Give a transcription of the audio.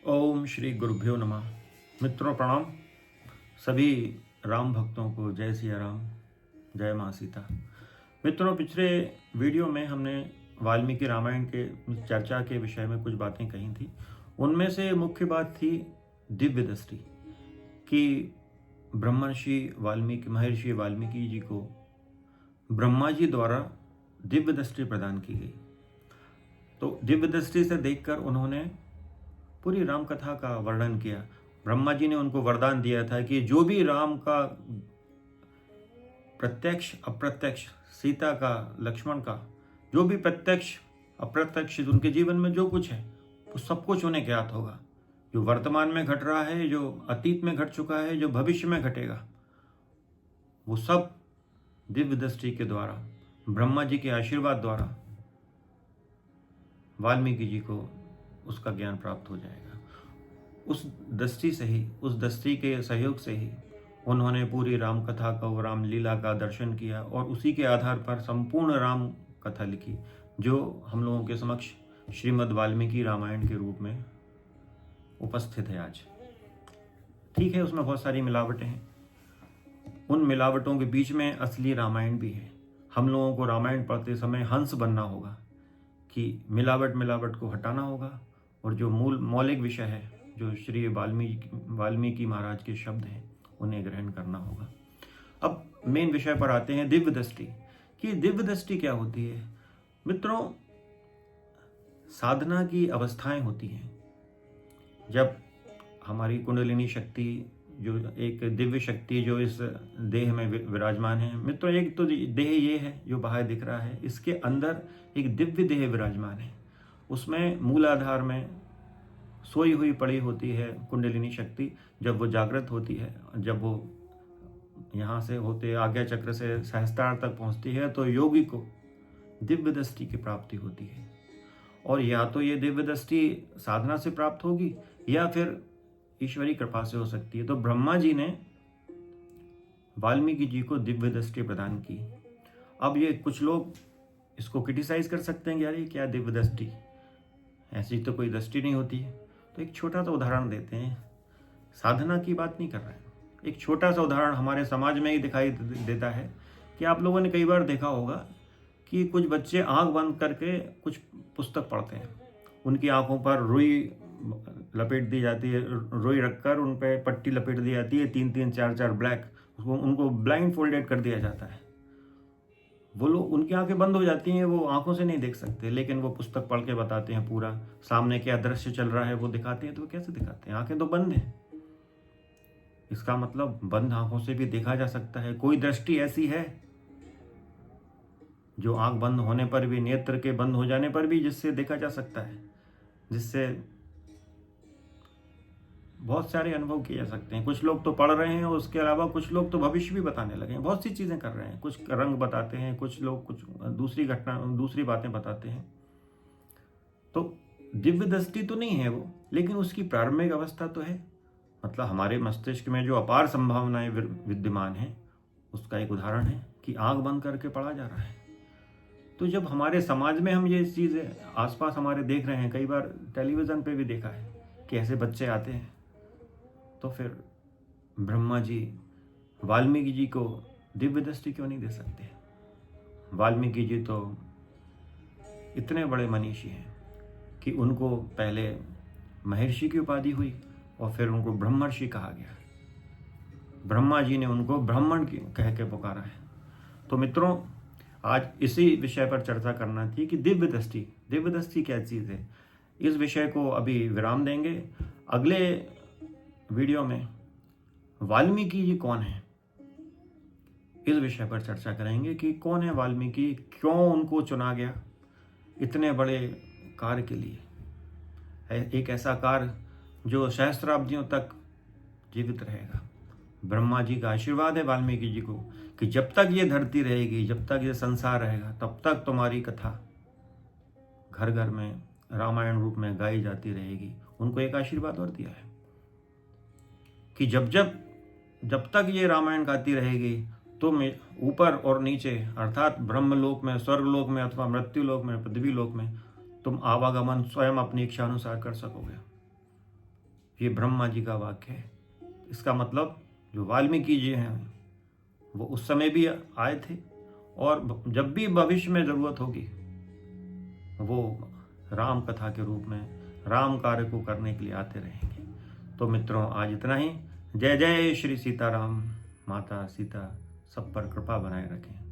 ओम श्री गुरुभ्यो नमः। मित्रों प्रणाम। सभी राम भक्तों को जय सिया राम, जय माँ सीता। मित्रों, पिछले वीडियो में हमने वाल्मीकि रामायण के चर्चा के विषय में कुछ बातें कही थी। उनमें से मुख्य बात थी दिव्य दृष्टि कि महर्षि वाल्मीकि जी को ब्रह्मा जी द्वारा दिव्य दृष्टि प्रदान की गई। तो दिव्य दृष्टि से देखकर उन्होंने पूरी राम कथा का वर्णन किया। ब्रह्मा जी ने उनको वरदान दिया था कि जो भी राम का प्रत्यक्ष अप्रत्यक्ष, सीता का, लक्ष्मण का, जो भी प्रत्यक्ष अप्रत्यक्ष उनके जीवन में जो कुछ है वो सब कुछ उन्हें ज्ञात होगा। जो वर्तमान में घट रहा है, जो अतीत में घट चुका है, जो भविष्य में घटेगा, वो सब दिव्य दृष्टि के द्वारा, ब्रह्मा जी के आशीर्वाद द्वारा वाल्मीकि जी को उसका ज्ञान प्राप्त हो जाएगा। उस दृष्टि से ही, उस दृष्टि के सहयोग से ही उन्होंने पूरी राम कथा का, रामलीला का दर्शन किया और उसी के आधार पर संपूर्ण राम कथा लिखी, जो हम लोगों के समक्ष श्रीमद् वाल्मीकि रामायण के रूप में उपस्थित है आज। ठीक है, उसमें बहुत सारी मिलावटें हैं। उन मिलावटों के बीच में असली रामायण भी है। हम लोगों को रामायण पढ़ते समय हंस बनना होगा कि मिलावट को हटाना होगा और जो मौलिक विषय है, जो श्री वाल्मीकि महाराज के शब्द हैं, उन्हें ग्रहण करना होगा। अब मेन विषय पर आते हैं, दिव्य दृष्टि। कि दिव्य दृष्टि क्या होती है? मित्रों, साधना की अवस्थाएं होती हैं। जब हमारी कुंडलिनी शक्ति, जो एक दिव्य शक्ति जो इस देह में विराजमान है, मित्रों, एक तो देह ये है जो बाहर दिख रहा है, इसके अंदर एक दिव्य देह विराजमान है। उसमें मूलाधार में सोई हुई पड़ी होती है कुंडलिनी शक्ति। जब वो जागृत होती है, जब वो यहाँ से होते आज्ञा चक्र से सहस्त्रार तक पहुँचती है, तो योगी को दिव्य दृष्टि की प्राप्ति होती है। और या तो ये दिव्य दृष्टि साधना से प्राप्त होगी या फिर ईश्वरी कृपा से हो सकती है। तो ब्रह्मा जी ने वाल्मीकि जी को दिव्य दृष्टि प्रदान की। अब ये कुछ लोग इसको क्रिटिसाइज कर सकते हैं कि यार ये क्या दिव्य दृष्टि, ऐसी तो कोई दृष्टि नहीं होती है। तो एक छोटा सा उदाहरण देते हैं। साधना की बात नहीं कर रहे हैं, एक छोटा सा उदाहरण हमारे समाज में ही दिखाई देता है कि आप लोगों ने कई बार देखा होगा कि कुछ बच्चे आंख बंद करके कुछ पुस्तक पढ़ते हैं। उनकी आंखों पर रुई लपेट दी जाती है, रुई रखकर उन पर पट्टी लपेट दी जाती है, 3-3, 4-4 ब्लैक, उनको ब्लाइंड फोल्डेड कर दिया जाता है। वो लोग, उनकी आंखें बंद हो जाती हैं, वो आंखों से नहीं देख सकते, लेकिन वो पुस्तक पढ़ के बताते हैं। पूरा सामने क्या दृश्य चल रहा है वो दिखाते हैं। तो वो कैसे दिखाते हैं? आंखें तो बंद हैं। इसका मतलब बंद आंखों से भी देखा जा सकता है। कोई दृष्टि ऐसी है जो आंख बंद होने पर भी, नेत्र के बंद हो जाने पर भी, जिससे देखा जा सकता है, जिससे बहुत सारे अनुभव किए जा सकते हैं। कुछ लोग तो पढ़ रहे हैं, उसके अलावा कुछ लोग तो भविष्य भी बताने लगे हैं, बहुत सी चीज़ें कर रहे हैं। कुछ रंग बताते हैं, कुछ लोग कुछ दूसरी घटना, दूसरी बातें बताते हैं। तो दिव्य दृष्टि तो नहीं है वो, लेकिन उसकी प्रारंभिक अवस्था तो है। मतलब हमारे मस्तिष्क में जो अपार संभावनाएं विद्यमान हैं, उसका एक उदाहरण है कि आंख बंद करके पढ़ा जा रहा है। तो जब हमारे समाज में हम ये चीज़ें आसपास हमारे देख रहे हैं, कई बार टेलीविज़न पे भी देखा है कि ऐसे बच्चे आते हैं, तो फिर ब्रह्मा जी वाल्मीकि जी को दिव्य दृष्टि क्यों नहीं दे सकते? वाल्मीकि जी तो इतने बड़े मनीषी हैं कि उनको पहले महर्षि की उपाधि हुई और फिर उनको ब्रह्मर्षि कहा गया। ब्रह्मा जी ने उनको ब्राह्मण कह के पुकारा है। तो मित्रों, आज इसी विषय पर चर्चा करना थी कि दिव्य दृष्टि क्या चीज़ है। इस विषय को अभी विराम देंगे। अगले वीडियो में वाल्मीकि जी कौन है, इस विषय पर चर्चा करेंगे कि कौन है वाल्मीकि, क्यों उनको चुना गया इतने बड़े कार्य के लिए। एक ऐसा कार्य जो सहस्त्राब्दियों तक जीवित रहेगा। ब्रह्मा जी का आशीर्वाद है वाल्मीकि जी को कि जब तक ये धरती रहेगी, जब तक ये संसार रहेगा, तब तक तुम्हारी कथा घर घर में रामायण रूप में गाई जाती रहेगी। उनको एक आशीर्वाद और दिया है कि जब तक ये रामायण गाती रहेगी, तुम ऊपर और नीचे, अर्थात ब्रह्मलोक में, स्वर्गलोक में, अथवा मृत्युलोक में, पृथ्वी लोक में, तुम आवागमन स्वयं अपनी इच्छा अनुसार कर सकोगे। ये ब्रह्मा जी का वाक्य है। इसका मतलब जो वाल्मीकि जी हैं वो उस समय भी आए थे, और जब भी भविष्य में ज़रूरत होगी वो राम कथा के रूप में राम कार्य को करने के लिए आते रहेंगे। तो मित्रों, आज इतना ही। जय जय श्री सीताराम। माता सीता सब पर कृपा बनाए रखें।